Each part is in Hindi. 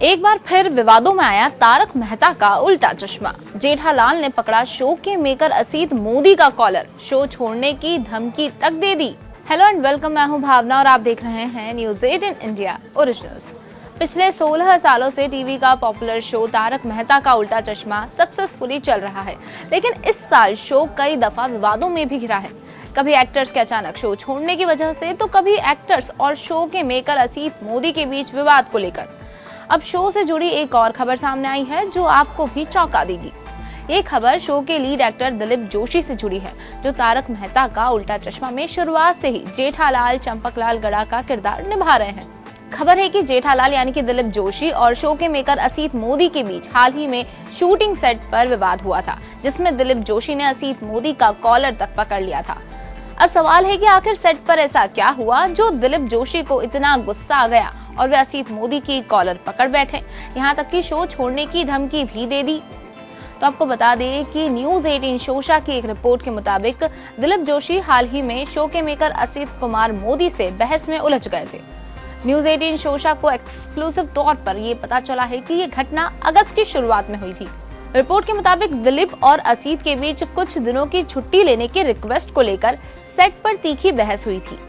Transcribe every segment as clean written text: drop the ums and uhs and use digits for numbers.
एक बार फिर विवादों में आया तारक मेहता का उल्टा चश्मा। जेठालाल ने पकड़ा शो के मेकर असीत मोदी का कॉलर, शो छोड़ने की धमकी तक दे दी। हेलो एंड वेलकम, मैं हूं भावना और आप देख रहे हैं न्यूज़ 18 इंडिया ओरिजिनल्स। पिछले 16 सालों से टीवी का पॉपुलर शो तारक मेहता का उल्टा चश्मा सक्सेसफुली चल रहा है, लेकिन इस साल शो कई दफा विवादों में भी घिरा है। कभी एक्टर्स के अचानक शो छोड़ने की वजह से, तो कभी एक्टर्स और शो के मेकर असीत मोदी के बीच विवाद को लेकर। अब शो से जुड़ी एक और खबर सामने आई है जो आपको भी चौंका देगी। ये खबर शो के लीड एक्टर दिलीप जोशी से जुड़ी है, जो तारक मेहता का उल्टा चश्मा में शुरुआत से ही जेठालाल चंपकलाल गड़ा का किरदार निभा रहे हैं। खबर है कि जेठालाल यानी कि दिलीप जोशी और शो के मेकर असीत मोदी के बीच हाल ही में शूटिंग सेट पर विवाद हुआ था, जिसमें दिलीप जोशी ने असीत मोदी का कॉलर तक पकड़ लिया था। अब सवाल है कि आखिर सेट पर ऐसा क्या हुआ जो दिलीप जोशी को इतना गुस्सा आ गया और वे असीत मोदी की कॉलर पकड़ बैठे, यहाँ तक कि शो छोड़ने की धमकी भी दे दी। तो आपको बता दें कि न्यूज़ 18 शोशा की एक रिपोर्ट के मुताबिक दिलीप जोशी हाल ही में शो के मेकर असीत कुमार मोदी से बहस में उलझ गए थे। न्यूज़ 18 शोशा को एक्सक्लूसिव तौर पर ये पता चला है कि ये घटना अगस्त की शुरुआत में हुई थी। रिपोर्ट के मुताबिक दिलीप और असीत के बीच कुछ दिनों की छुट्टी लेने की रिक्वेस्ट को लेकर सेट पर तीखी बहस हुई थी।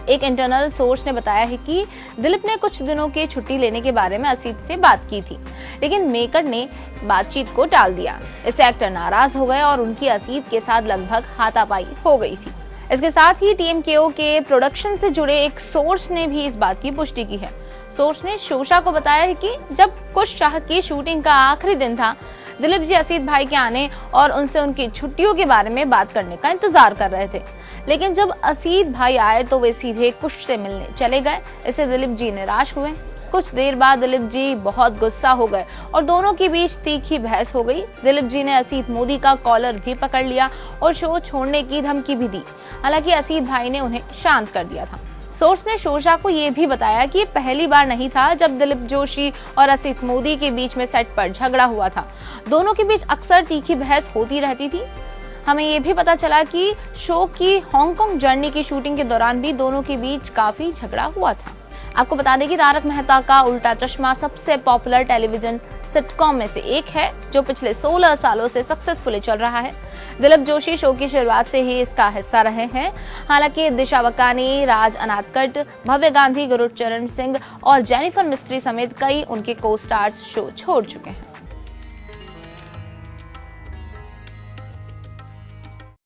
एक इंटरनल सोर्स ने बताया है कि दिलीप ने कुछ दिनों की छुट्टी लेने के बारे में असीत से बात की थी, लेकिन मेकर ने बातचीत को टाल दिया। इससे एक्टर नाराज हो गए और उनकी असीत के साथ लगभग हाथापाई हो गई थी। इसके साथ ही टीएमकेओ के प्रोडक्शन से जुड़े एक सोर्स ने भी इस बात की पुष्टि की है। सोर्स ने शोशा को बताया है कि जब कुछ शाह की शूटिंग का आखिरी दिन था, दिलीप जी असीत भाई के आने और उनसे उनकी छुट्टियों के बारे में बात करने का इंतजार कर रहे थे, लेकिन जब असीत भाई आए तो वे सीधे कुश से मिलने चले गए। इससे दिलीप जी निराश हुए। कुछ देर बाद दिलीप जी बहुत गुस्सा हो गए और दोनों के बीच तीखी बहस हो गई। दिलीप जी ने असीत मोदी का कॉलर भी पकड़ लिया और शो छोड़ने की धमकी भी दी। हालांकि असीत भाई ने उन्हें शांत कर दिया था। सोर्स ने शोशा को ये भी बताया कि पहली बार नहीं था जब दिलीप जोशी और असीत मोदी के बीच में सेट पर झगड़ा हुआ था। दोनों के बीच अक्सर तीखी बहस होती रहती थी। हमें ये भी पता चला कि शो की हांगकांग जर्नी की शूटिंग के दौरान भी दोनों के बीच काफी झगड़ा हुआ था। आपको बता दें कि तारक मेहता का उल्टा चश्मा सबसे पॉपुलर टेलीविजन सिटकॉम में से एक है, जो पिछले 16 सालों से सक्सेसफुली चल रहा है। दिलीप जोशी शो की शुरुआत से ही इसका हिस्सा रहे हैं। हालांकि दिशा वकानी, राज अनाथकट, भव्य गांधी, गुरचरण सिंह और जेनिफर मिस्त्री समेत कई उनके को स्टार्स शो छोड़ चुके हैं।